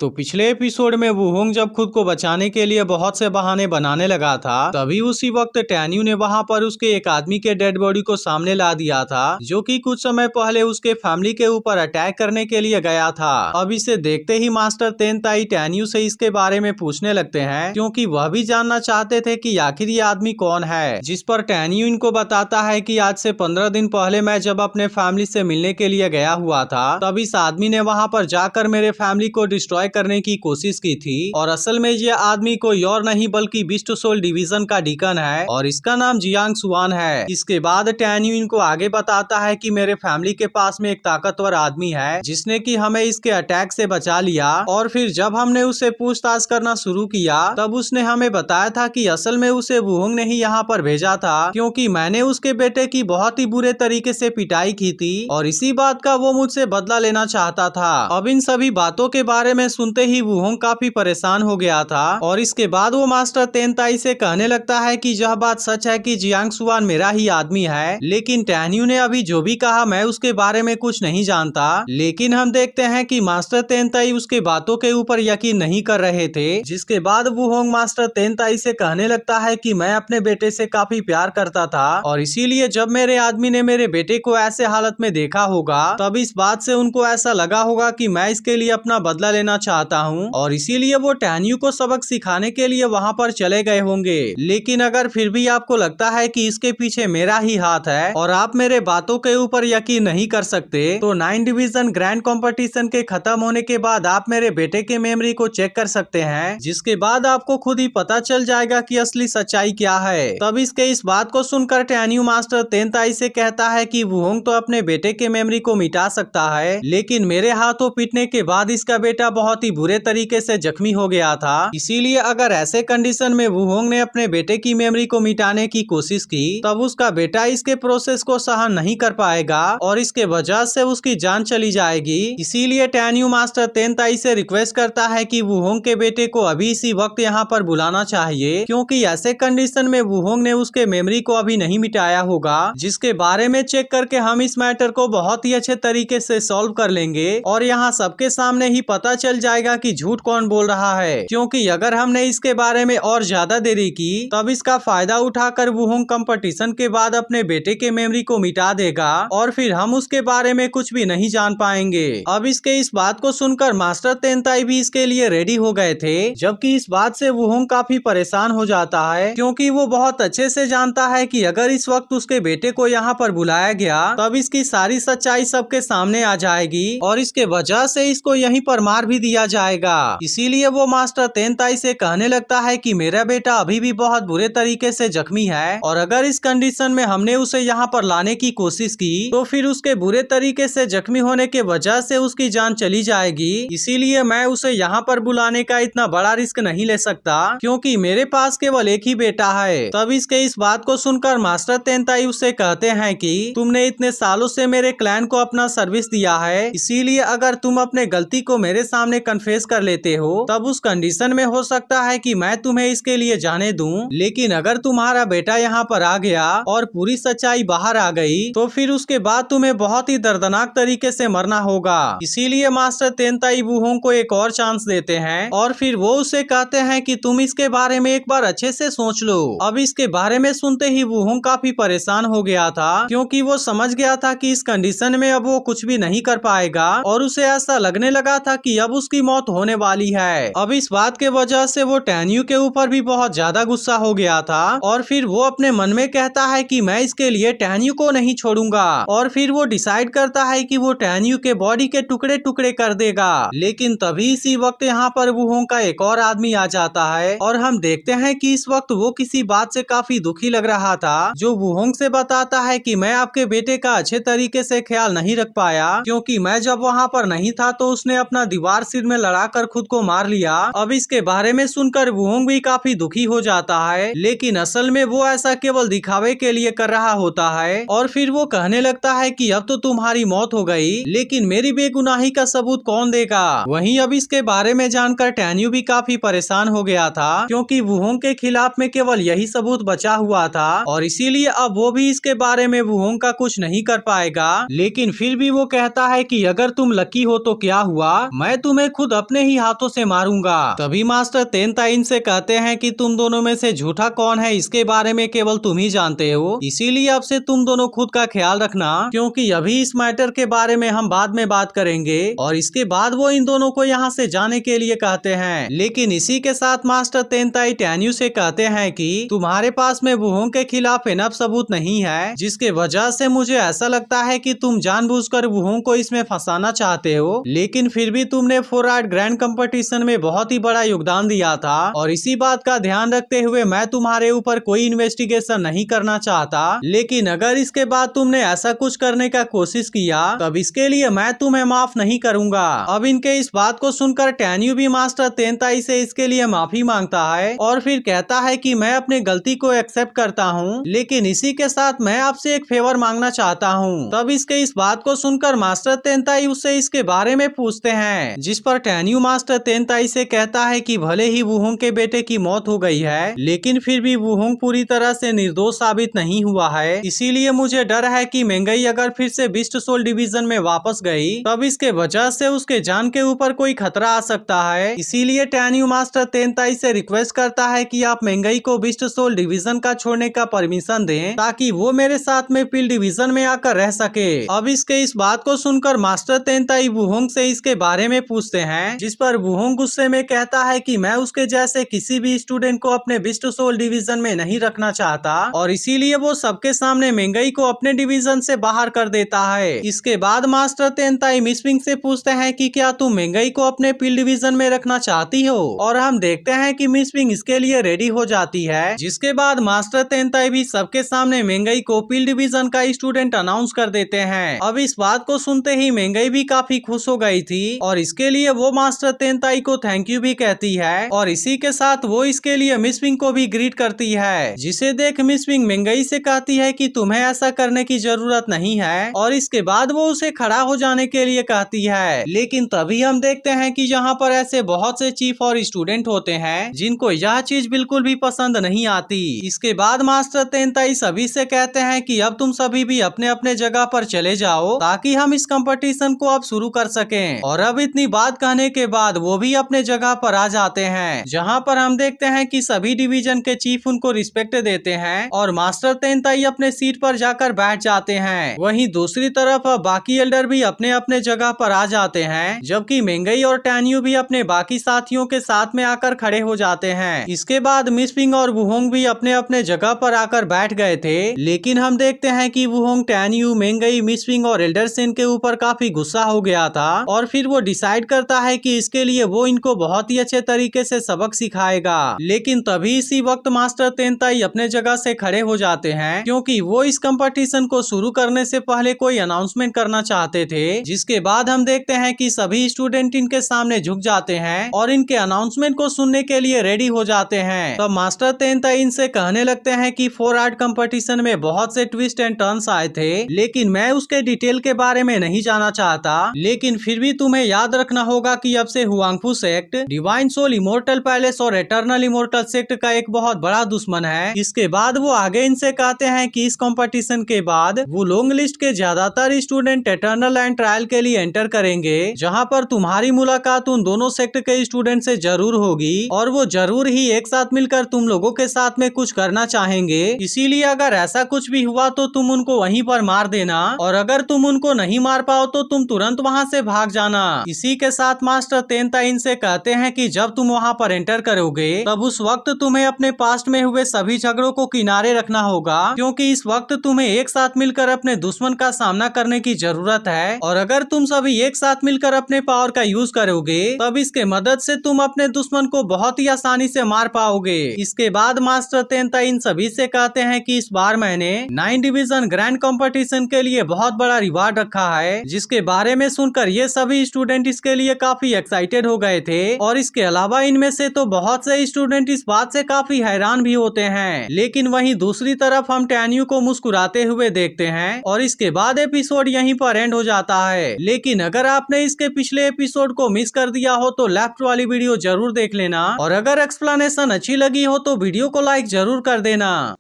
तो पिछले एपिसोड में वुहोंग जब खुद को बचाने के लिए बहुत से बहाने बनाने लगा था, तभी उसी वक्त टैन्यू ने वहां पर उसके एक आदमी के डेड बॉडी को सामने ला दिया था, जो कि कुछ समय पहले उसके फैमिली के ऊपर अटैक करने के लिए गया था। अब इसे देखते ही मास्टर तेनताई टैन्यू से इसके बारे में पूछने लगते हैं, क्योंकि वह भी जानना चाहते थे कि आखिर ये आदमी कौन है। जिस पर टैन्यू इनको बताता है कि आज से 15 दिन पहले मैं जब अपने फैमिली से मिलने के लिए गया हुआ था, तब इस आदमी ने वहाँ पर जाकर मेरे फैमिली को डिस्ट्रॉय करने की कोशिश की थी। और असल में ये आदमी कोई और नहीं बल्कि बीस्ट सोल डिवीजन का डीकन है और इसका नाम जियांग सुआन है। इसके बाद टैन्यू इनको आगे बताता है कि मेरे फैमिली के पास में एक ताकतवर आदमी है जिसने कि हमें इसके अटैक से बचा लिया। और फिर जब हमने उससे पूछताछ करना शुरू किया तब उसने हमें बताया था कि असल में उसे वुहोंग ने ही यहाँ पर भेजा था, क्योंकि मैंने उसके बेटे की बहुत ही बुरे तरीके से पिटाई की थी और इसी बात का वो मुझसे बदला लेना चाहता था। अब इन सभी बातों के बारे में सुनते ही वुहोंग काफी परेशान हो गया था और इसके बाद वो मास्टर तेनताई से कहने लगता है कि यह बात सच है कि जियांग सुआन मेरा ही आदमी है, लेकिन टैन्यू ने अभी जो भी कहा मैं उसके बारे में कुछ नहीं जानता। लेकिन हम देखते हैं कि मास्टर तेनताई उसके बातों के ऊपर यकीन नहीं कर रहे थे। जिसके बाद वुहोंग मास्टर तेनताई से कहने लगता है कि मैं अपने बेटे से काफी प्यार करता था और इसीलिए जब मेरे आदमी ने मेरे बेटे को ऐसे हालत में देखा होगा तब इस बात से उनको ऐसा लगा होगा कि मैं इसके लिए अपना बदला लेना चाहता हूँ और इसीलिए वो टैन्यू को सबक सिखाने के लिए वहाँ पर चले गए होंगे। लेकिन अगर फिर भी आपको लगता है कि इसके पीछे मेरा ही हाथ है और आप मेरे बातों के ऊपर यकीन नहीं कर सकते, तो 9 डिवीजन ग्रैंड कंपटीशन के खत्म होने के बाद आप मेरे बेटे के मेमोरी को चेक कर सकते हैं, जिसके बाद आपको खुद ही पता चल जाएगा कि असली सच्चाई क्या है। तब इसके इस बात को सुनकर टैन्यू मास्टर तेनताई से कहता है कि वुहोंग तो अपने बेटे के मेमोरी को मिटा सकता है, लेकिन मेरे हाथों पीटने के बाद इसका बेटा बहुत ही बुरे तरीके से जख्मी हो गया था। इसीलिए अगर ऐसे कंडीशन में वुहोंग ने अपने बेटे की मेमोरी को मिटाने की कोशिश की तब उसका बेटा इसके प्रोसेस को सहन नहीं कर पाएगा और इसके वजह से उसकी जान चली जाएगी। इसीलिए टैन्यू मास्टर तेनताई से रिक्वेस्ट करता है कि वुहोंग के बेटे को अभी इसी वक्त यहाँ पर बुलाना चाहिए, क्योंकि ऐसे कंडीशन में वुहोंग ने उसके मेमोरी को अभी नहीं मिटाया होगा, जिसके बारे में चेक करके हम इस मैटर को बहुत ही अच्छे तरीके से सॉल्व कर लेंगे और यहाँ सबके सामने ही पता चल जाएगा कि झूठ कौन बोल रहा है। क्योंकि अगर हमने इसके बारे में और ज्यादा देरी की तब इसका फायदा उठाकर वुहोंग कंपटीशन के बाद अपने बेटे के मेमोरी को मिटा देगा और फिर हम उसके बारे में कुछ भी नहीं जान पाएंगे। अब इसके इस बात को सुनकर मास्टर तेनताई भी इसके लिए रेडी हो गए थे, जबकि इस बात से वुहोंग काफी परेशान हो जाता है, क्योंकि वो बहुत अच्छे से जानता है कि अगर इस वक्त उसके बेटे को यहाँ पर बुलाया गया तब इसकी सारी सच्चाई सबके सामने आ जाएगी और इसके वजह से इसको यहीं पर मार भी दिया जाएगा। इसीलिए वो मास्टर तेनताई से कहने लगता है कि मेरा बेटा अभी भी बहुत बुरे तरीके से जख्मी है और अगर इस कंडीशन में हमने उसे यहाँ पर लाने की कोशिश की तो फिर उसके बुरे तरीके से जख्मी होने के वजह से उसकी जान चली जाएगी। इसीलिए मैं उसे यहाँ पर बुलाने का इतना बड़ा रिस्क नहीं ले सकता, क्योंकि मेरे पास केवल एक ही बेटा है। तब इसके इस बात को सुनकर मास्टर तेनताई उससे कहते हैं कि तुमने इतने सालों से मेरे क्लैन को अपना सर्विस दिया है, इसीलिए अगर तुम अपने गलती को मेरे सामने कन्फेस कर लेते हो तब उस कंडीशन में हो सकता है कि मैं तुम्हें इसके लिए जाने दूं। लेकिन अगर तुम्हारा बेटा यहाँ पर आ गया और पूरी सच्चाई बाहर आ गई तो फिर उसके बाद तुम्हें बहुत ही दर्दनाक तरीके से मरना होगा। इसीलिए मास्टर तेनताई वुहोंग को एक और चांस देते हैं और फिर वो उसे कहते हैं कि तुम इसके बारे में एक बार अच्छे से सोच लो। अब इसके बारे में सुनते ही वुहोंग काफी परेशान हो गया था, क्योंकि वो समझ गया था कि इस कंडीशन में अब वो कुछ भी नहीं कर पाएगा और उसे ऐसा लगने लगा था कि अब उसकी मौत होने वाली है। अब इस बात के वजह से वो टैन्यू के ऊपर भी बहुत ज्यादा गुस्सा हो गया था और फिर वो अपने मन में कहता है कि मैं इसके लिए टैन्यू को नहीं छोड़ूंगा और फिर वो डिसाइड करता है कि वो टैन्यू के बॉडी के टुकड़े टुकड़े कर देगा। लेकिन तभी इसी वक्त यहाँ पर वुहोंग का एक और आदमी आ जाता है और हम देखते हैं कि इस वक्त वो किसी बात से काफी दुखी लग रहा था, जो वुहोंग से बताता है कि मैं आपके बेटे का अच्छे तरीके से ख्याल नहीं रख पाया, क्योंकि मैं जब वहाँ पर नहीं था तो उसने अपना दीवार सिर में लड़ाकर खुद को मार लिया। अब इसके बारे में सुनकर वुहोंग भी काफी दुखी हो जाता है, लेकिन असल में वो ऐसा केवल दिखावे के लिए कर रहा होता है और फिर वो कहने लगता है कि अब तो तुम्हारी मौत हो गई, लेकिन मेरी बेगुनाही का सबूत कौन देगा। वहीं अब इसके बारे में जानकर टैन्यू भी काफी परेशान हो गया था, क्योंकि वुहोंग के खिलाफ में केवल यही सबूत बचा हुआ था और इसीलिए अब वो भी इसके बारे में वुहोंग का कुछ नहीं कर पाएगा। लेकिन फिर भी वो कहता है कि अगर तुम लकी हो तो क्या हुआ, मैं तुम्हें मैं खुद अपने ही हाथों से मारूंगा। तभी मास्टर तेनताई इनसे कहते हैं कि तुम दोनों में से झूठा कौन है इसके बारे में केवल तुम ही जानते हो, इसीलिए अब से तुम दोनों खुद का ख्याल रखना, क्योंकि अभी इस मैटर के बारे में हम बाद में बात करेंगे। और इसके बाद वो इन दोनों को यहाँ से जाने के लिए कहते हैं। लेकिन इसी के साथ मास्टर तेनताई टैन्यू से कहते हैं कि तुम्हारे पास में वुहोंग के खिलाफ इनफ सबूत नहीं है, जिसके वजह से मुझे ऐसा लगता है कि तुम जानबूझकर वुहोंग को इसमें फंसाना चाहते हो। लेकिन फिर भी तुमने 4 आर्ट ग्रैंड कंपटीशन में बहुत ही बड़ा योगदान दिया था, और इसी बात का ध्यान रखते हुए मैं तुम्हारे ऊपर कोई इन्वेस्टिगेशन नहीं करना चाहता। लेकिन अगर इसके बाद तुमने ऐसा कुछ करने का कोशिश किया तब इसके लिए मैं तुम्हें माफ नहीं करूंगा। अब इनके इस बात को सुनकर टैन्यू भी मास्टर तेनताई से इसके लिए माफी मांगता है और फिर कहता है कि मैं अपनी गलती को एक्सेप्ट करता हूँ, लेकिन इसी के साथ मैं आपसे एक फेवर मांगना चाहता हूँ। तब इसके इस बात को सुनकर मास्टर तेनताई उससे इसके बारे में पूछते हैं, जिस पर टैन्यू मास्टर तेनताई से कहता है कि भले ही वुहोंग के बेटे की मौत हो गई है, लेकिन फिर भी वुहोंग पूरी तरह से निर्दोष साबित नहीं हुआ है, इसीलिए मुझे डर है कि मेंगई अगर फिर से बीस्ट सोल डिवीजन में वापस गई तब इसके वजह से उसके जान के ऊपर कोई खतरा आ सकता है। इसीलिए टैन्यू मास्टर तेनताई से रिक्वेस्ट करता है कि आप मेंगई को बीस्ट सोल डिवीजन का छोड़ने का परमिशन दें, ताकि वो मेरे साथ में पिल डिवीजन में आकर रह सके। अब इसके इस बात को सुनकर मास्टर तेनताई वुहोंग से इसके बारे में पूछते हैं, जिस पर वुहोंग गुस्से में कहता है कि मैं उसके जैसे किसी भी स्टूडेंट को अपने बीस्ट सोल डिवीजन में नहीं रखना चाहता, और इसीलिए वो सबके सामने मेंगई को अपने डिवीजन से बाहर कर देता है। इसके बाद मास्टर तेनताई मिस विंग से पूछते हैं कि क्या तुम मेंगई को अपने पिल डिवीजन में रखना चाहती हो, और हम देखते हैं कि मिस विंग इसके लिए रेडी हो जाती है। जिसके बाद मास्टर तेनताई भी सबके सामने मेंगई को पिल डिवीजन का स्टूडेंट अनाउंस कर देते हैं। अब इस बात को सुनते ही मेंगई भी काफी खुश हो गई थी, और इसके लिए वो मास्टर तेनताई को थैंक यू भी कहती है, और इसी के साथ वो इसके लिए मिस विंग को भी ग्रीट करती है, जिसे देख मिस विंग मेंगई से कहती है कि तुम्हें ऐसा करने की जरूरत नहीं है, और इसके बाद वो उसे खड़ा हो जाने के लिए कहती है। लेकिन तभी हम देखते हैं कि यहाँ पर ऐसे बहुत से चीफ और स्टूडेंट होते हैं जिनको यह चीज बिल्कुल भी पसंद नहीं आती। इसके बाद मास्टर तेनताई सभी से कहते हैं कि अब तुम सभी भी अपने अपने जगह पर चले जाओ, ताकि हम इस कंपटीशन को अब शुरू कर सकें। और अब इतनी बात कहने के बाद वो भी अपने जगह पर आ जाते हैं, जहाँ पर हम देखते हैं कि सभी डिवीजन के चीफ उनको रिस्पेक्ट देते हैं, और मास्टर तेनताई अपने सीट पर जाकर बैठ जाते हैं। वहीं दूसरी तरफ बाकी एल्डर भी अपने अपने जगह पर आ जाते हैं, जबकि मेंगई और टैन्यू भी अपने बाकी साथियों के साथ में आकर खड़े हो जाते हैं। इसके बाद मिस विंग और वुहोंग भी अपने अपने जगह पर आकर बैठ गए थे, लेकिन हम देखते हैं कि वुहोंग टैन्यू, मेंगई, मिस विंग और एल्डर सेन के ऊपर काफी गुस्सा हो गया था, और फिर वो डिसाइड करता है कि इसके लिए वो इनको बहुत ही अच्छे तरीके से सबक सिखाएगा। लेकिन तभी इसी वक्त मास्टर तेनताई अपने जगह से खड़े हो जाते हैं, क्योंकि वो इस कंपटीशन को शुरू करने से पहले कोई अनाउंसमेंट करना चाहते थे। जिसके बाद हम देखते हैं कि सभी स्टूडेंट इनके सामने झुक जाते हैं और इनके अनाउंसमेंट को सुनने के लिए रेडी हो जाते हैं। तब मास्टर तेनताई इनसे कहने लगते हैं कि 4 आर्ट कंपटीशन में बहुत से ट्विस्ट एंड टर्न्स आए थे, लेकिन मैं उसके डिटेल के बारे में नहीं जाना चाहता। लेकिन फिर भी तुम्हें याद रखना होगा कि अब से Huangfu sect, divine soul, immortal palace और एटर्नल इमोर्टल सेक्ट का एक बहुत बड़ा दुश्मन है। इसके बाद वो आगे इनसे कहते हैं कि इस कंपटीशन के बाद वो लॉन्ग लिस्ट के ज्यादातर स्टूडेंट एटर्नल एंड ट्रायल के लिए एंटर करेंगे, जहां पर तुम्हारी मुलाकात उन दोनों सेक्ट के स्टूडेंट से जरूर होगी, और वो जरूर ही एक साथ मिलकर तुम लोगों के साथ में कुछ करना चाहेंगे। इसीलिए अगर ऐसा कुछ भी हुआ तो तुम उनको वहीं पर मार देना, और अगर तुम उनको नहीं मार पाओ तो तुम तुरंत वहां से भाग जाना। इसी के साथ मास्टर तेनताई इनसे कहते हैं कि जब तुम वहां पर एंटर करोगे तब उस वक्त तुम्हें अपने पास्ट में हुए सभी झगड़ों को किनारे रखना होगा, क्योंकि इस वक्त तुम्हें एक साथ मिलकर अपने दुश्मन का सामना करने की जरूरत है, और अगर तुम सभी एक साथ मिलकर अपने पावर का यूज करोगे तब इसके मदद से तुम अपने दुश्मन को बहुत ही आसानी से मार पाओगे। इसके बाद मास्टर तेनताई इन सभी से कहते हैं कि इस बार मैंने 9 डिवीजन ग्रैंड कंपटीशन के लिए बहुत बड़ा रिवार्ड रखा है, जिसके बारे में सुनकर ये सभी स्टूडेंट इसके लिए काफी एक्साइटेड हो गए थे, और इसके अलावा इनमें से तो बहुत से स्टूडेंट इस बात से काफी हैरान भी होते हैं। लेकिन वहीं दूसरी तरफ हम टैन्यू को मुस्कुराते हुए देखते हैं, और इसके बाद एपिसोड यहीं पर एंड हो जाता है। लेकिन अगर आपने इसके पिछले एपिसोड को मिस कर दिया हो तो लेफ्ट वाली वीडियो जरूर देख लेना, और अगर एक्सप्लेनेशन अच्छी लगी हो तो वीडियो को लाइक जरूर कर देना।